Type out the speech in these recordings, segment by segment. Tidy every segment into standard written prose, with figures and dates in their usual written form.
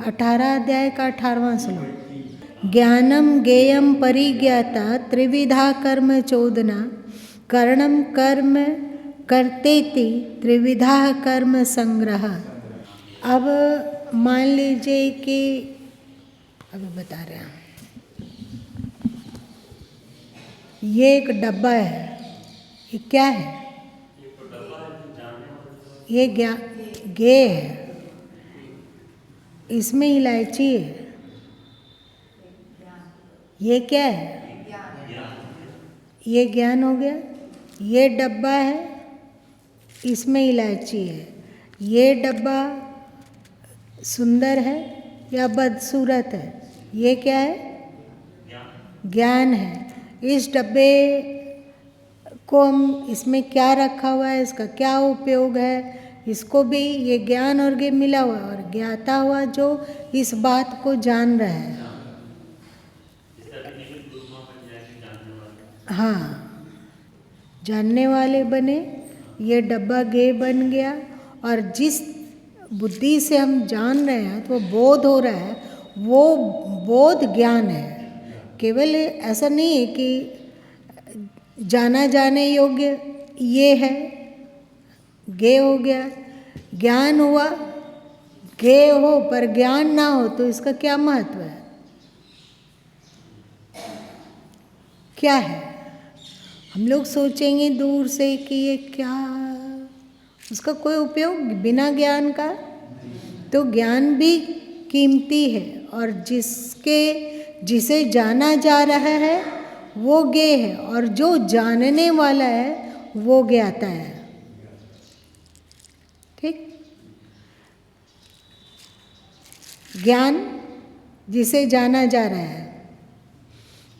18 अध्याय का 18वां श्लोक। ज्ञानम ज्ञेयम परिज्ञाता त्रिविधा कर्म चोदना कर्णम कर्म करतेति त्रिविधा कर्म संग्रह। अब मान लीजिए कि अभी बता रहे हैं, ये एक डब्बा है, ये क्या है? ये गे है, इसमें इलायची है, ये क्या है? ये ज्ञान हो गया। ये डब्बा है, इसमें इलायची है। ये डब्बा सुंदर है या बदसूरत है? ये क्या है? ज्ञान है। इस डब्बे को हम, इसमें क्या रखा हुआ है, इसका क्या उपयोग है, इसको भी ये ज्ञान और ज्ञ मिला हुआ और ज्ञाता हुआ जो इस बात को जान रहा है। हाँ, जानने वाले बने, ये डब्बा गे बन गया। और जिस बुद्धि से हम जान रहे हैं तो वो बोध हो रहा है, वो बोध ज्ञान है। केवल ऐसा नहीं है कि जाना जाने योग्य ये है, गे हो गया, ज्ञान हुआ, गे हो पर ज्ञान ना हो तो इसका क्या महत्व है? क्या है? हम लोग सोचेंगे दूर से कि ये क्या, उसका कोई उपयोग बिना ज्ञान का? तो ज्ञान भी कीमती है और जिसे जाना जा रहा है वो ज्ञ है और जो जानने वाला है वो ज्ञाता है। ठीक? ज्ञान जिसे जाना जा रहा है,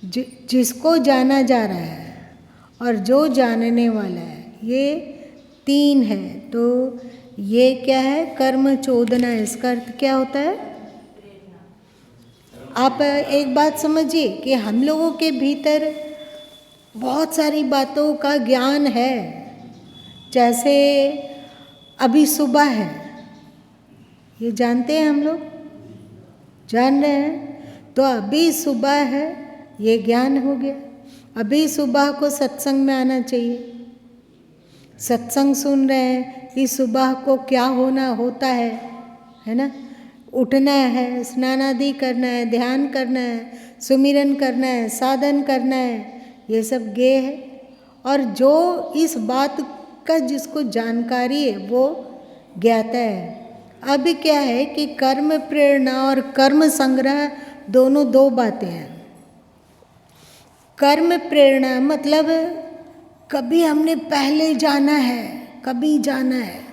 जिसको जाना जा रहा है और जो जानने वाला है, ये तीन है। तो ये क्या है? कर्म चोदना। इसका अर्थ क्या होता है? आप एक बात समझिए कि हम लोगों के भीतर बहुत सारी बातों का ज्ञान है। जैसे अभी सुबह है, ये जानते हैं हम लोग, जान रहे हैं। तो अभी सुबह है, ये ज्ञान हो गया। अभी सुबह को सत्संग में आना चाहिए, सत्संग सुन रहे हैं, इस सुबह को क्या होता है ना? उठना है, स्नान आदि करना है, ध्यान करना है, सुमिरन करना है, साधन करना है, ये सब ज्ञ है। और जो इस बात का जिसको जानकारी है वो ज्ञाता है। अब क्या है कि कर्म प्रेरणा और कर्म संग्रह दोनों दो बातें हैं। कर्म प्रेरणा मतलब कभी हमने पहले जाना है, कभी जाना है।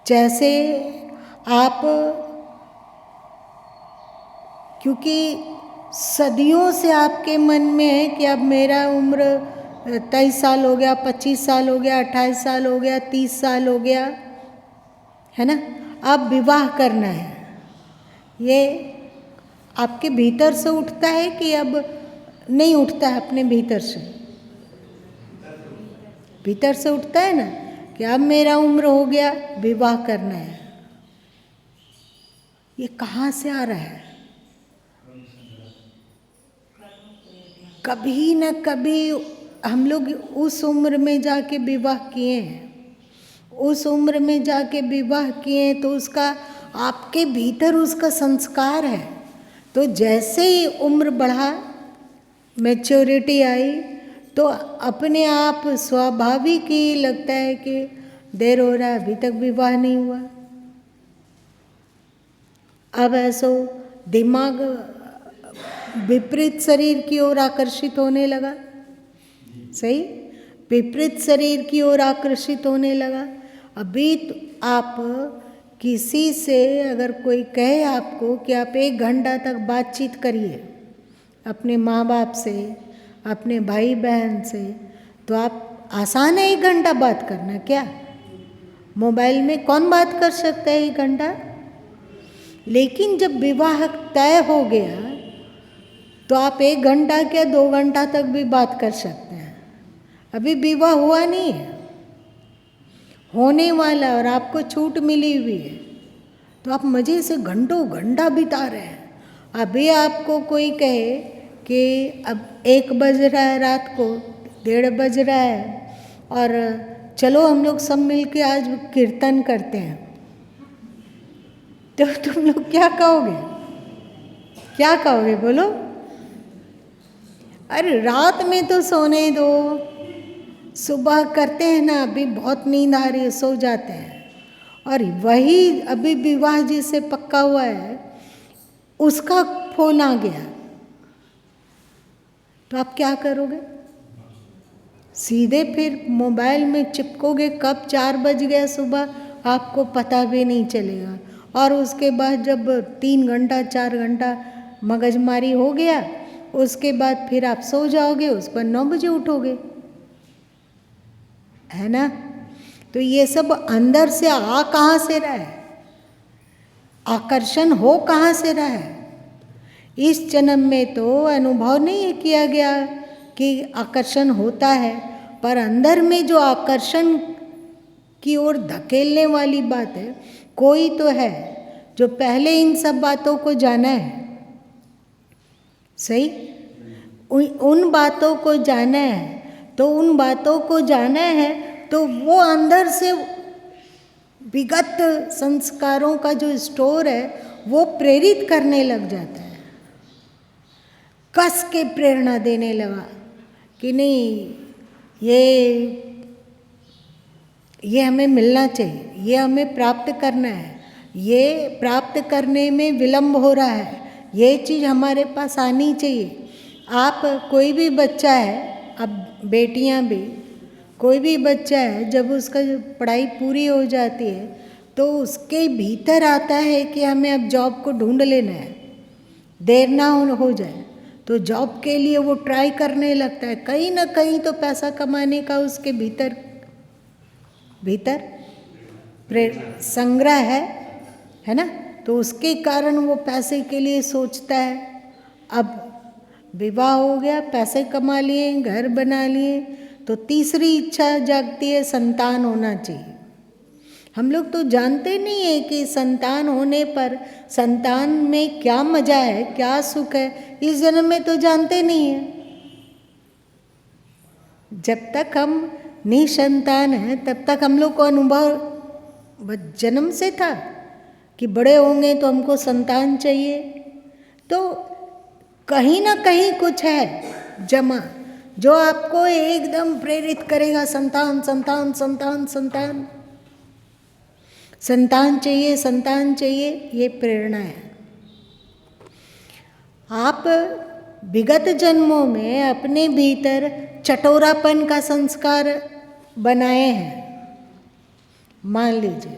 जैसे आप, क्योंकि सदियों से आपके मन में है कि अब मेरा उम्र 23 साल हो गया, 25 साल हो गया, 28 साल हो गया, 30 साल हो गया, है ना? अब विवाह करना है। ये आपके भीतर से उठता है कि अब नहीं उठता है? अपने भीतर से, भीतर से उठता है ना कि अब मेरा उम्र हो गया, विवाह करना है। ये कहाँ से आ रहा है? कभी न कभी हम लोग उस उम्र में जाके विवाह किए हैं, उस उम्र में जाके विवाह किए हैं, तो उसका आपके भीतर उसका संस्कार है। तो जैसे ही उम्र बढ़ा, मैच्योरिटी आई, तो अपने आप स्वाभाविक ही लगता है कि देर हो रहा है, अभी तक विवाह नहीं हुआ। अब ऐसो दिमाग विपरीत शरीर की ओर आकर्षित होने लगा। सही, विपरीत शरीर की ओर आकर्षित होने लगा। अभी तो आप किसी से अगर कोई कहे आपको कि आप 1 घंटा तक बातचीत करिए अपने माँ बाप से, अपने भाई बहन से, तो आप आसान है 1 घंटा बात करना? क्या मोबाइल में कौन बात कर सकता है 1 घंटा? लेकिन जब विवाह तय हो गया तो आप 1 घंटा क्या 2 घंटा तक भी बात कर सकते हैं। अभी विवाह हुआ नहीं है, होने वाला और आपको छूट मिली हुई है, तो आप मज़े से घंटों घंटा बिता रहे हैं। अभी आपको कोई कहे कि अब 1 बज रहा है रात को, 1:30 बज रहा है, और चलो हम लोग सब मिलके आज कीर्तन करते हैं, तो तुम लोग क्या कहोगे? क्या कहोगे बोलो? अरे रात में तो सोने दो, सुबह करते हैं ना, अभी बहुत नींद आ रही है, सो जाते हैं। और वही अभी विवाह जिससे पक्का हुआ है, उसका फोन आ गया, तो आप क्या करोगे? सीधे फिर मोबाइल में चिपकोगे, कब 4 बज गया सुबह आपको पता भी नहीं चलेगा। और उसके बाद जब 3 घंटा 4 घंटा मगजमारी हो गया, उसके बाद फिर आप सो जाओगे, उस पर 9 बजे उठोगे, है ना? तो ये सब अंदर से आ कहाँ से रहा है? आकर्षण हो कहाँ से रहा है? इस जन्म में तो अनुभव नहीं किया गया कि आकर्षण होता है, पर अंदर में जो आकर्षण की ओर धकेलने वाली बात है, कोई तो है जो पहले इन सब बातों को जाना है। सही? उन बातों को जाना है, तो उन बातों को जाना है तो वो अंदर से विगत संस्कारों का जो स्टोर है वो प्रेरित करने लग जाता है, कस के प्रेरणा देने लगा कि नहीं, ये हमें मिलना चाहिए, ये हमें प्राप्त करना है, ये प्राप्त करने में विलंब हो रहा है, ये चीज़ हमारे पास आनी चाहिए। आप कोई भी बच्चा है, अब बेटियां भी, कोई भी बच्चा है, जब उसका पढ़ाई पूरी हो जाती है तो उसके भीतर आता है कि हमें अब जॉब को ढूंढ लेना है, देर ना हो जाए, तो जॉब के लिए वो ट्राई करने लगता है। कहीं ना कहीं तो पैसा कमाने का उसके भीतर संग्रह है ना? तो उसके कारण वो पैसे के लिए सोचता है। अब विवाह हो गया, पैसे कमा लिए, घर बना लिए, तो तीसरी इच्छा जागती है, संतान होना चाहिए। हम लोग तो जानते नहीं है कि संतान होने पर संतान में क्या मजा है, क्या सुख है, इस जन्म में तो जानते नहीं है। जब तक हम निसंतान हैं तब तक हम लोग को अनुभव जन्म से था कि बड़े होंगे तो हमको संतान चाहिए। तो कहीं ना कहीं कुछ है जमा जो आपको एकदम प्रेरित करेगा, संतान संतान संतान संतान संतान चाहिए, संतान चाहिए, ये प्रेरणा है। आप विगत जन्मों में अपने भीतर चटोरापन का संस्कार बनाए हैं, मान लीजिए,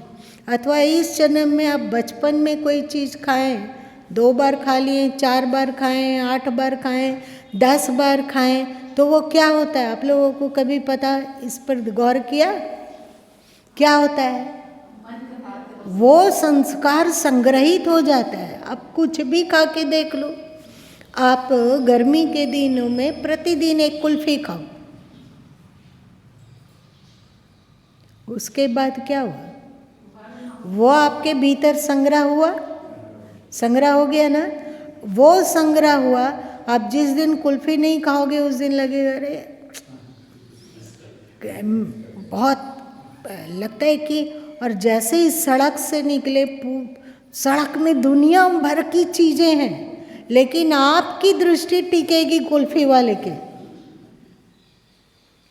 अथवा इस जन्म में आप बचपन में कोई चीज़ खाएं, 2 बार खा लिए, 4 बार खाएं, 8 बार खाएं, 10 बार खाएं, तो वो क्या होता है? आप लोगों को कभी पता, इस पर गौर किया? क्या होता है? वो संस्कार संग्रहित हो जाता है। अब कुछ भी खा के देख लो, आप गर्मी के दिनों में प्रतिदिन एक कुल्फी खाओ, उसके बाद क्या हुआ? वो आपके भीतर संग्रह हुआ, संग्रह हो गया ना? वो संग्रह हुआ। आप जिस दिन कुल्फी नहीं खाओगे उस दिन लगेगा अरे बहुत लगता है कि, और जैसे ही सड़क से निकले, सड़क में दुनिया भर की चीज़ें हैं, लेकिन आपकी दृष्टि टिकेगी कुल्फी वाले के।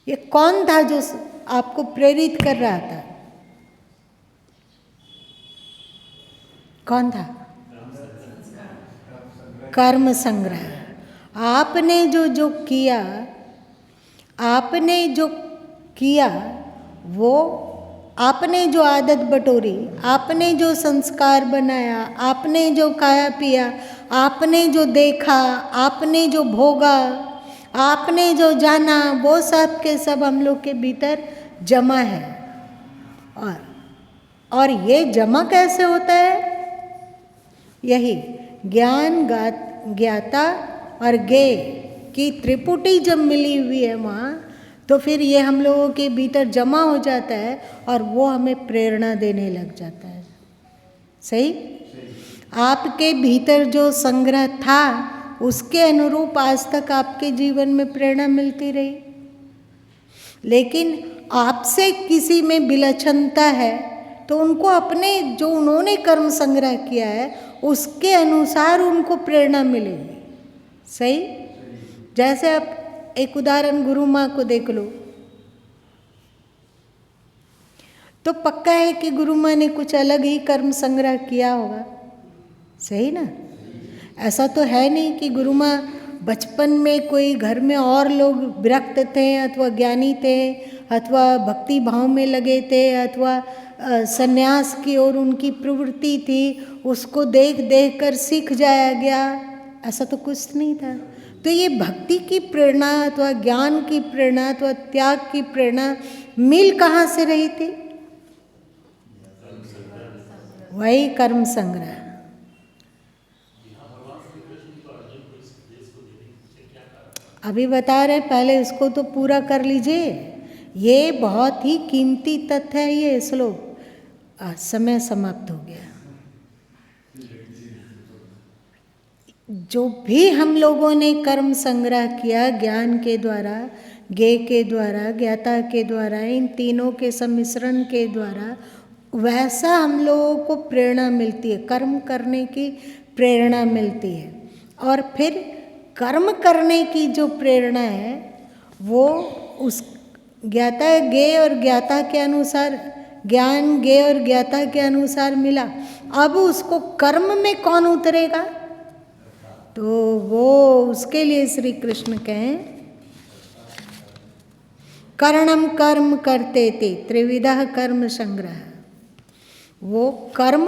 ये कौन था जो आपको प्रेरित कर रहा था? कौन था? कर्म संग्रह। आपने जो किया, आपने जो किया, वो आपने जो आदत बटोरी, आपने जो संस्कार बनाया, आपने जो खाया पिया, आपने जो देखा, आपने जो भोगा, आपने जो जाना, वो सब के सब हम लोग के भीतर जमा है। और ये जमा कैसे होता है? यही ज्ञान ज्ञाता और ज्ञेय की त्रिपुटी जब मिली हुई है वहाँ, तो फिर ये हम लोगों के भीतर जमा हो जाता है और वो हमें प्रेरणा देने लग जाता है। सही? आपके भीतर जो संग्रह था उसके अनुरूप आज तक आपके जीवन में प्रेरणा मिलती रही। लेकिन आपसे किसी में विलक्षणता है तो उनको अपने जो उन्होंने कर्म संग्रह किया है उसके अनुसार उनको प्रेरणा मिलेगी। सही? जैसे आप एक उदाहरण गुरु माँ को देख लो तो पक्का है कि गुरु माँ ने कुछ अलग ही कर्म संग्रह किया होगा। सही ना? ऐसा तो है नहीं कि गुरु माँ बचपन में कोई घर में और लोग विरक्त थे अथवा ज्ञानी थे अथवा भक्ति भाव में लगे थे अथवा संन्यास की ओर उनकी प्रवृत्ति थी, उसको देख देख कर सीख जाया गया, ऐसा तो कुछ नहीं था। तो ये भक्ति की प्रेरणा अथवा ज्ञान की प्रेरणा अथवा त्याग की प्रेरणा मिल कहाँ से रही थी? वही कर्म संग्रह। अभी बता रहे, पहले इसको तो पूरा कर लीजिए। ये बहुत ही कीमती तथ्य है ये श्लोक। समय समाप्त हो गया। जो भी हम लोगों ने कर्म संग्रह किया ज्ञान के द्वारा, ज्ञेय के द्वारा, ज्ञाता के द्वारा, इन तीनों के सम्मिश्रण के द्वारा, वैसा हम लोगों को प्रेरणा मिलती है, कर्म करने की प्रेरणा मिलती है। और फिर कर्म करने की जो प्रेरणा है वो उस ज्ञाता ज्ञेय और ज्ञाता के अनुसार, ज्ञान ज्ञेय और ज्ञाता के अनुसार मिला। अब उसको कर्म में कौन उतरेगा? तो वो उसके लिए श्री कृष्ण कहें कर्णम कर्म करते थे त्रिविधा कर्म संग्रह। वो कर्म,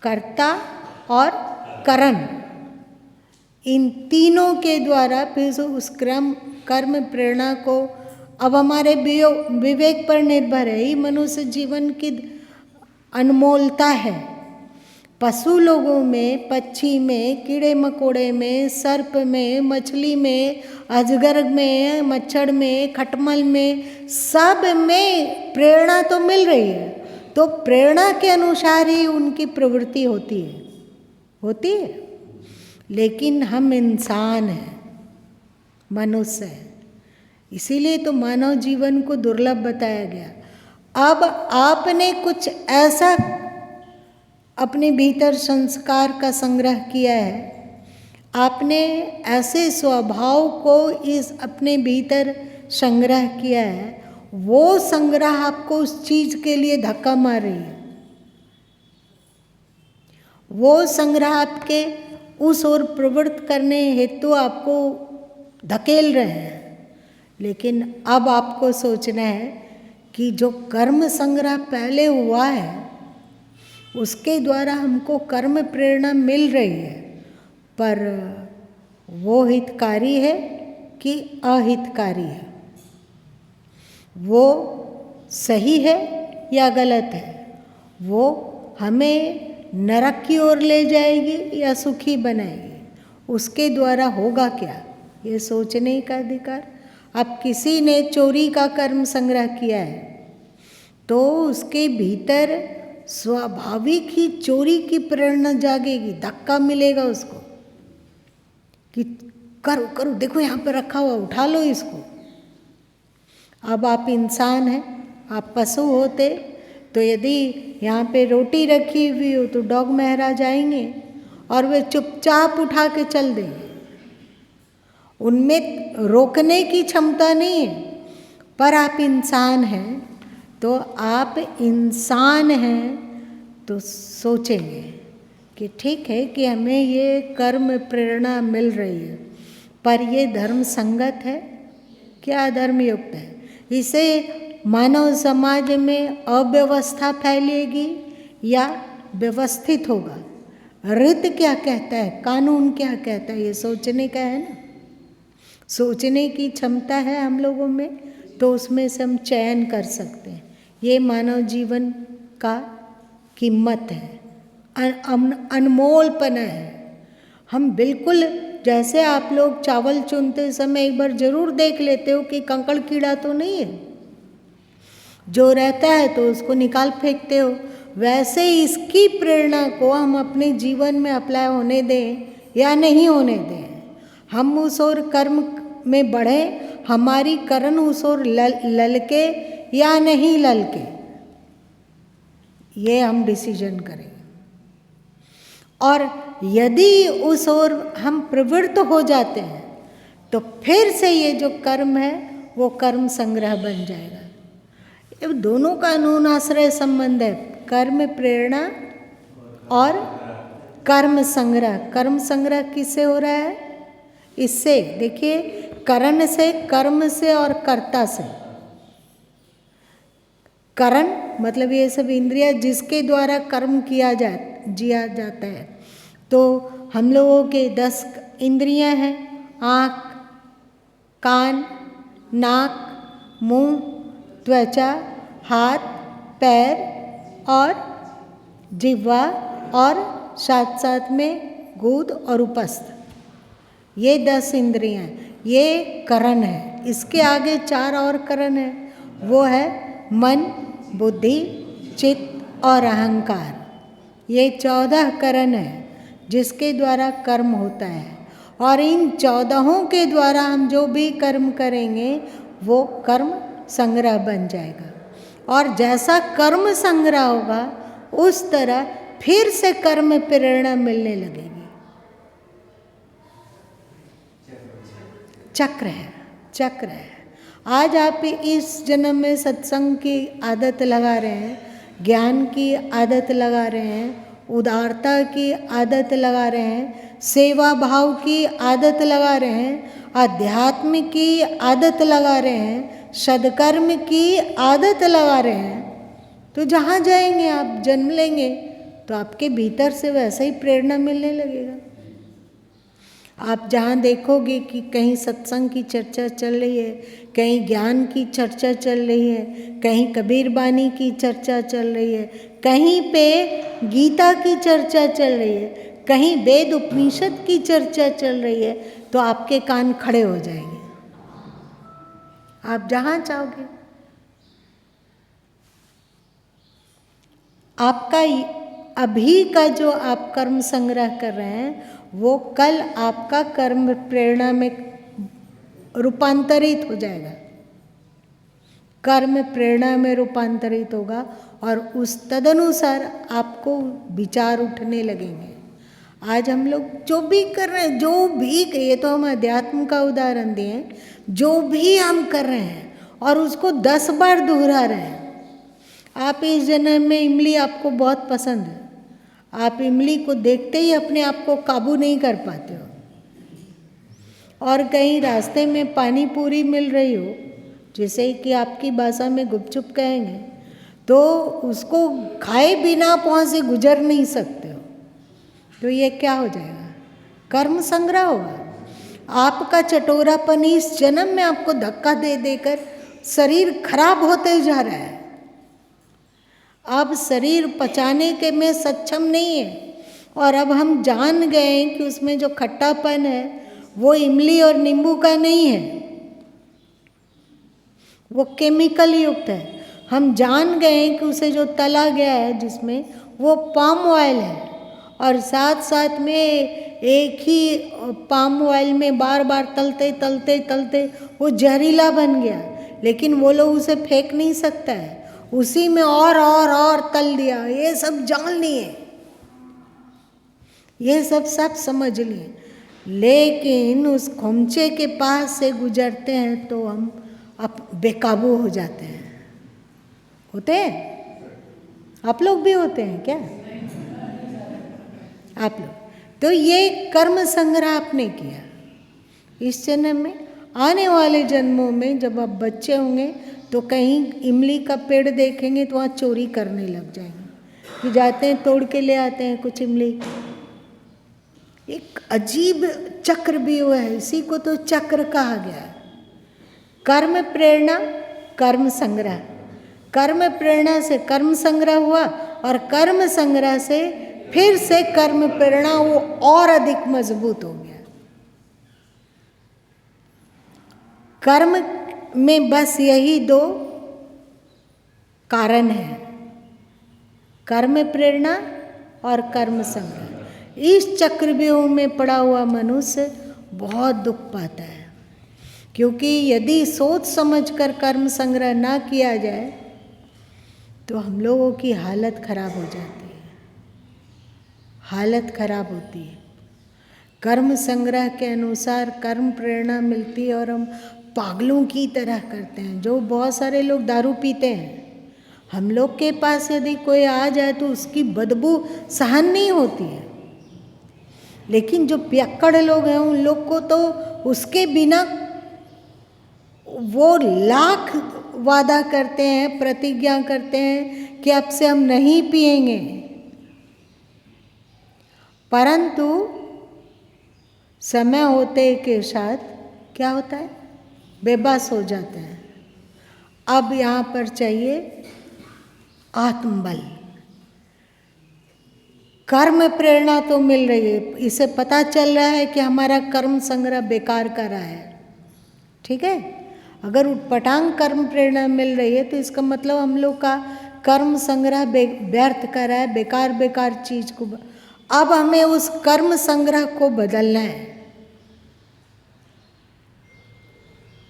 कर्ता और करण, इन तीनों के द्वारा फिर उस कर्म प्रेरणा को, अब हमारे विवेक पर निर्भर है। ये मनुष्य जीवन की अनमोलता है। पशु लोगों में, पक्षी में, कीड़े मकोड़े में, सर्प में, मछली में, अजगर में, मच्छर में, खटमल में, सब में प्रेरणा तो मिल रही है। तो प्रेरणा के अनुसार ही उनकी प्रवृत्ति होती है। लेकिन हम इंसान हैं, मनुष्य हैं, इसीलिए तो मानव जीवन को दुर्लभ बताया गया। अब आपने कुछ ऐसा अपने भीतर संस्कार का संग्रह किया है, आपने ऐसे स्वभाव को इस अपने भीतर संग्रह किया है, वो संग्रह आपको उस चीज के लिए धक्का मार रही है। वो संग्रह आपके उस ओर प्रवृत्त करने हेतु आपको धकेल रहे हैं। लेकिन अब आपको सोचना है कि जो कर्म संग्रह पहले हुआ है उसके द्वारा हमको कर्म प्रेरणा मिल रही है, पर वो हितकारी है कि अहितकारी है, वो सही है या गलत है, वो हमें नरक की ओर ले जाएगी या सुखी बनाएगी, उसके द्वारा होगा क्या, ये सोचने का अधिकार। अब किसी ने चोरी का कर्म संग्रह किया है तो उसके भीतर स्वाभाविक ही चोरी की प्रेरणा जागेगी, धक्का मिलेगा उसको कि करो करो, देखो यहाँ पर रखा हुआ, उठा लो इसको। अब आप इंसान हैं, आप पशु होते तो यदि यहाँ पे रोटी रखी हुई हो तो डॉग मेहरा जाएंगे और वे चुपचाप उठा के चल देंगे। उनमें रोकने की क्षमता नहीं है। पर आप इंसान हैं तो आप इंसान हैं तो सोचेंगे कि ठीक है कि हमें ये कर्म प्रेरणा मिल रही है, पर ये धर्म संगत है क्या धर्म युक्त है? इसे मानव समाज में अव्यवस्था फैलेगी या व्यवस्थित होगा? रीत क्या कहता है, कानून क्या कहता है, ये सोचने का है ना। सोचने की क्षमता है हम लोगों में तो उसमें से हम चयन कर सकते हैं। ये मानव जीवन का कीमत है, अनमोलपना है। हम बिल्कुल जैसे आप लोग चावल चुनते समय एक बार जरूर देख लेते हो कि कंकड़ कीड़ा तो नहीं है, जो रहता है तो उसको निकाल फेंकते हो, वैसे इसकी प्रेरणा को हम अपने जीवन में अप्लाई होने दें या नहीं होने दें। हम उस ओर कर्म में बढ़े, हमारी करण उस ओर ललके या नहीं ललके, ये हम डिसीजन करेंगे। और यदि उस ओर हम प्रवृत्त हो जाते हैं तो फिर से ये जो कर्म है वो कर्म संग्रह बन जाएगा। ये दोनों का अनुनाश्रय संबंध है, कर्म प्रेरणा और कर्म संग्रह। कर्म संग्रह किससे हो रहा है? इससे, देखिए, करण से, कर्म से और कर्ता से। करण मतलब ये सब इंद्रिया जिसके द्वारा कर्म जिया जाता है। तो हम लोगों के 10 इंद्रियां हैं, आँख, कान, नाक, मुंह, त्वचा, हाथ, पैर और जिह्वा, और साथ साथ में गुद और उपस्थ, ये 10 इंद्रियां हैं, ये करण है। इसके आगे 4 और करण है, वो है मन, बुद्धि, चित्त और अहंकार। ये 14 करण है जिसके द्वारा कर्म होता है। और इन 14 के द्वारा हम जो भी कर्म करेंगे वो कर्म संग्रह बन जाएगा। और जैसा कर्म संग्रह होगा उस तरह फिर से कर्म प्रेरणा मिलने लगेगी। चक्र है, चक्र है। आज आप इस जन्म में सत्संग की आदत लगा रहे हैं, ज्ञान की आदत लगा रहे हैं, उदारता की आदत लगा रहे हैं, सेवा भाव की आदत लगा रहे हैं, अध्यात्म की आदत लगा रहे हैं, सदकर्म की आदत लगा रहे हैं, तो जहाँ जाएंगे आप जन्म लेंगे तो आपके भीतर से वैसा ही प्रेरणा मिलने लगेगा। आप जहाँ देखोगे कि कहीं सत्संग की चर्चा चल रही है, कहीं ज्ञान की चर्चा चल रही है, कहीं कबीर बानी की चर्चा चल रही है, कहीं पे गीता की चर्चा चल रही है, कहीं वेद उपनिषद की चर्चा चल रही है, तो आपके कान खड़े हो जाएंगे। आप जहाँ चाहोगे, आपका अभी का जो आप कर्म संग्रह कर रहे हैं वो कल आपका कर्म प्रेरणा में रूपांतरित हो जाएगा, कर्म प्रेरणा में रूपांतरित होगा और उस तदनुसार आपको विचार उठने लगेंगे। आज हम लोग जो भी कर रहे हैं, जो भी, ये तो हम अध्यात्म का उदाहरण दिए, जो भी हम कर रहे हैं और उसको 10 बार दोहरा रहे हैं। आप इस जन्म में इमली आपको बहुत पसंद है, आप इमली को देखते ही अपने आप को काबू नहीं कर पाते हो। और कहीं रास्ते में पानी पूरी मिल रही हो, जैसे कि आपकी भाषा में गुपचुप कहेंगे, तो उसको खाए बिना पाँव से गुजर नहीं सकते हो, तो ये क्या हो जाएगा? कर्म संग्रह होगा। आपका चटोरापन इस जन्म में आपको धक्का दे देकर शरीर खराब होते जा रहा है। अब शरीर पचाने के में सक्षम नहीं है, और अब हम जान गए हैं कि उसमें जो खट्टापन है वो इमली और नींबू का नहीं है, वो केमिकल युक्त है। हम जान गए हैं कि उसे जो तला गया है जिसमें, वो पाम ऑयल है, और साथ साथ में एक ही पाम ऑयल में बार बार तलते तलते तलते वो जहरीला बन गया, लेकिन वो लोग उसे फेंक नहीं सकता है, उसी में और तल दिया। ये सब जान लिए, ये सब समझ लिए, लेकिन उस खोमचे के पास से गुजरते हैं तो हम अब बेकाबू हो जाते हैं। होते हैं? आप लोग भी होते हैं क्या? आप लोग तो ये कर्म संग्रह आपने किया इस जन्म में। आने वाले जन्मों में जब आप बच्चे होंगे तो कहीं इमली का पेड़ देखेंगे तो वहाँ चोरी करने लग जाएंगे, कि जाते हैं तोड़ के ले आते हैं कुछ इमली। एक अजीब चक्र भी हुआ है, इसी को तो चक्र कहा गया है। कर्म प्रेरणा, कर्म संग्रह, कर्म प्रेरणा से कर्म संग्रह हुआ, और कर्म संग्रह से फिर से कर्म प्रेरणा वो और अधिक मजबूत हो गया। कर्म में बस यही दो कारण है, कर्म प्रेरणा और कर्म संग्रह। इस चक्रव्यूह में पड़ा हुआ मनुष्य बहुत दुख पाता है, क्योंकि यदि सोच समझकर कर्म संग्रह ना किया जाए तो हम लोगों की हालत खराब हो जाती है, हालत खराब होती है। कर्म संग्रह के अनुसार कर्म प्रेरणा मिलती है और हम पागलों की तरह करते हैं। जो बहुत सारे लोग दारू पीते हैं, हम लोग के पास यदि कोई आ जाए तो उसकी बदबू सहन नहीं होती है, लेकिन जो पियक्कड़ लोग हैं उन लोग को तो उसके बिना वो लाख वादा करते हैं, प्रतिज्ञा करते हैं कि अब से हम नहीं पिएंगे, परंतु समय होते के साथ क्या होता है, बेबस हो जाते हैं। अब यहाँ पर चाहिए आत्मबल। कर्म प्रेरणा तो मिल रही है, इसे पता चल रहा है कि हमारा कर्म संग्रह बेकार कर रहा है, ठीक है। अगर उटपटांग कर्म प्रेरणा मिल रही है तो इसका मतलब हम लोग का कर्म संग्रह व्यर्थ कर रहा है, बेकार बेकार चीज को। अब हमें उस कर्म संग्रह को बदलना है।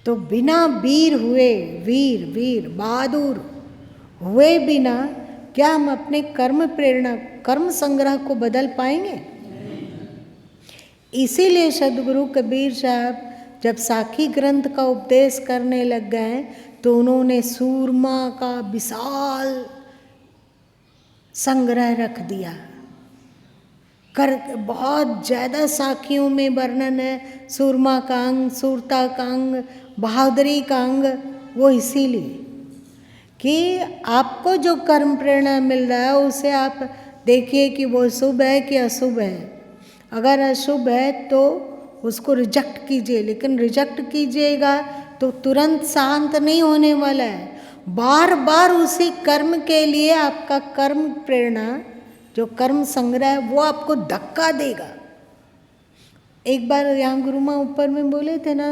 तो बिना वीर हुए, वीर बहादुर हुए बिना क्या हम अपने कर्म प्रेरणा, कर्म संग्रह को बदल पाएंगे? इसीलिए सदगुरु कबीर साहब जब साखी ग्रंथ का उपदेश करने लग गए तो उन्होंने सूरमा का विशाल संग्रह रख दिया। बहुत ज़्यादा साखियों में वर्णन है सूरमा का अंग, सूरता का अंग, बहादुरी का अंग। वो इसीलिए कि आपको जो कर्म प्रेरणा मिल रहा है उसे आप देखिए कि वो शुभ है कि अशुभ है। अगर अशुभ है तो उसको रिजेक्ट कीजिए, लेकिन रिजेक्ट कीजिएगा तो तुरंत शांत नहीं होने वाला है। बार बार उसी कर्म के लिए आपका कर्म प्रेरणा, जो कर्म संग्रह है, वो आपको धक्का देगा। एक बार यहाँ गुरु माँ ऊपर में बोले थे ना,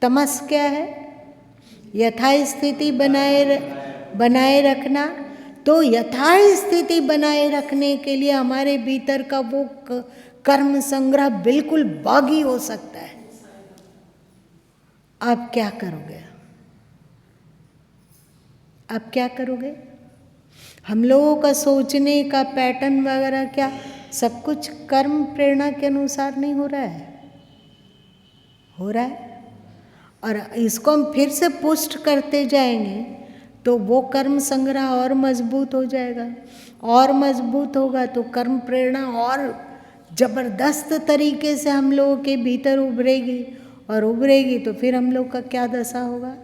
तमस क्या है? यथास्थिति बनाए रखना। तो यथास्थिति बनाए रखने के लिए हमारे भीतर का वो कर्म संग्रह बिल्कुल बागी हो सकता है। आप क्या करोगे? आप क्या करोगे? हम लोगों का सोचने का पैटर्न वगैरह क्या सब कुछ कर्म प्रेरणा के अनुसार नहीं हो रहा है? हो रहा है। और इसको हम फिर से पुष्ट करते जाएंगे तो वो कर्म संग्रह और मजबूत हो जाएगा, और मजबूत होगा तो कर्म प्रेरणा और जबरदस्त तरीके से हम लोगों के भीतर उभरेगी, और उभरेगी तो फिर हम लोग का क्या दशा होगा?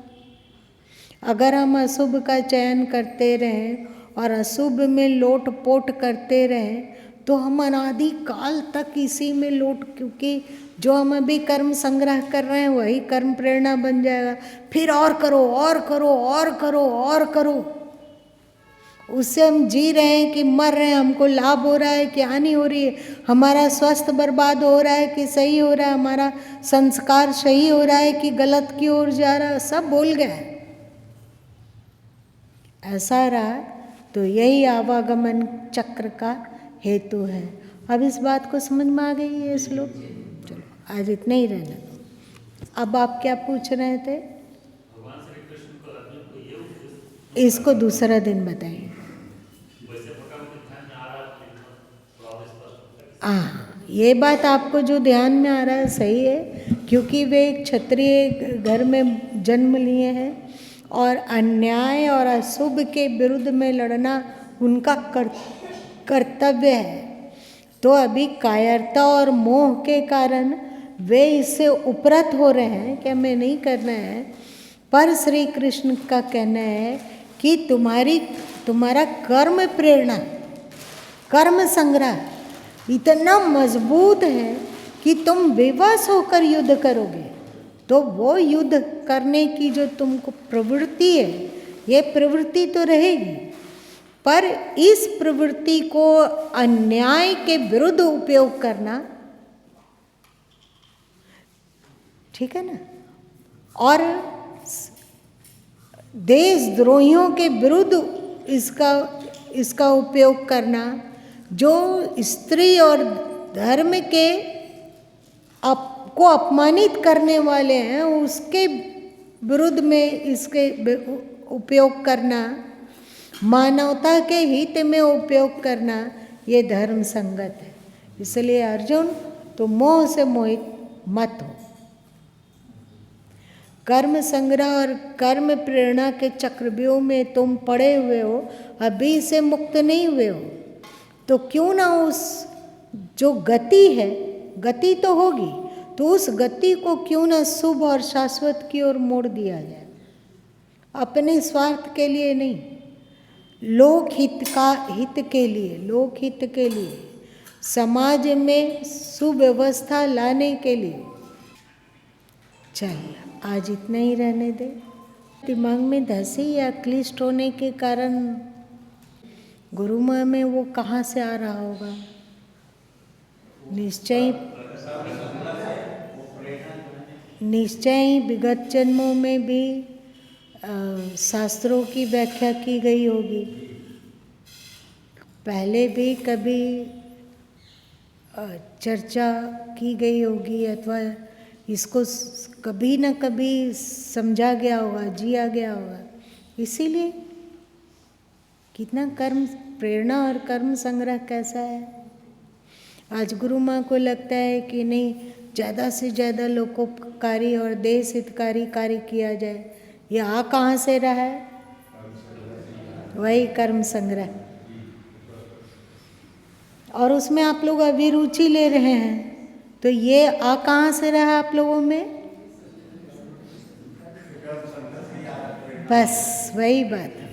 अगर हम अशुभ का चयन करते रहें और अशुभ में लोट पोट करते रहें तो हम अनादि काल तक इसी में लोट, क्योंकि जो हम अभी कर्म संग्रह कर रहे हैं वही कर्म प्रेरणा बन जाएगा। फिर और करो और करो और करो और करो, उससे हम जी रहे हैं कि मर रहे हैं, हमको लाभ हो रहा है कि हानि हो रही है, हमारा स्वास्थ्य बर्बाद हो रहा है कि सही हो रहा है, हमारा संस्कार सही हो रहा है कि गलत की ओर जा रहा है, सब भूल गए। ऐसा रहा तो यही आवागमन चक्र का हेतु है। अब इस बात को समझ में आ गई है श्लोक? चलो आज इतना ही रहना दो। अब आप क्या पूछ रहे थे? भगवान श्री कृष्ण को अर्जुन को ये उपदेश, इसको दूसरा दिन बताएंगे। वैसे मोटा-मोटी ध्यान में आ रहा है तो और स्पष्ट। हाँ, ये बात आपको जो ध्यान में आ रहा है सही है, क्योंकि वे एक क्षत्रिय घर में जन्म लिए हैं और अन्याय और अशुभ के विरुद्ध में लड़ना उनका कर्तव्य है। तो अभी कायरता और मोह के कारण वे इससे उपरत हो रहे हैं कि हमें नहीं करना है, पर श्री कृष्ण का कहना है कि तुम्हारा कर्म प्रेरणा, कर्म संग्रह इतना मजबूत है कि तुम विवश होकर युद्ध करोगे। तो वो युद्ध करने की जो तुमको प्रवृत्ति है, ये प्रवृत्ति तो रहेगी, पर इस प्रवृत्ति को अन्याय के विरुद्ध उपयोग करना, ठीक है ना? और देशद्रोहियों के विरुद्ध इसका उपयोग करना, जो स्त्री और धर्म के को अपमानित करने वाले हैं उसके विरुद्ध में इसके उपयोग करना, मानवता के हित में उपयोग करना, ये धर्म संगत है। इसलिए अर्जुन, तो मोह से मोहित मत हो। कर्म संग्रह और कर्म प्रेरणा के चक्रव्यूह में तुम पड़े हुए हो, अभी से मुक्त नहीं हुए हो, तो क्यों ना उस जो गति है, गति तो होगी, तो उस गति को क्यों ना शुभ और शाश्वत की ओर मोड़ दिया जाए। अपने स्वार्थ के लिए नहीं, हित के लिए, लोकहित के लिए, समाज में सुव्यवस्था लाने के लिए। चल आज इतना ही रहने दे। दिमाग में धंसी या क्लिष्ट होने के कारण गुरु माँ में वो कहाँ से आ रहा होगा। निश्चय ही विगत जन्मों में भी शास्त्रों की व्याख्या की गई होगी, पहले भी कभी चर्चा की गई होगी, अथवा इसको कभी न कभी समझा गया होगा, जिया गया होगा। इसीलिए कितना कर्म प्रेरणा और कर्म संग्रह कैसा है। आज गुरु माँ को लगता है कि नहीं, ज़्यादा से ज़्यादा लोकोपकारी और देश हितकारी कार्य किया जाए। ये आ कहाँ से रहा है? वही कर्म संग्रह, और उसमें आप लोग अभिरुचि ले रहे हैं, तो ये आ कहाँ से रहा आप लोगों में? बस वही बात है।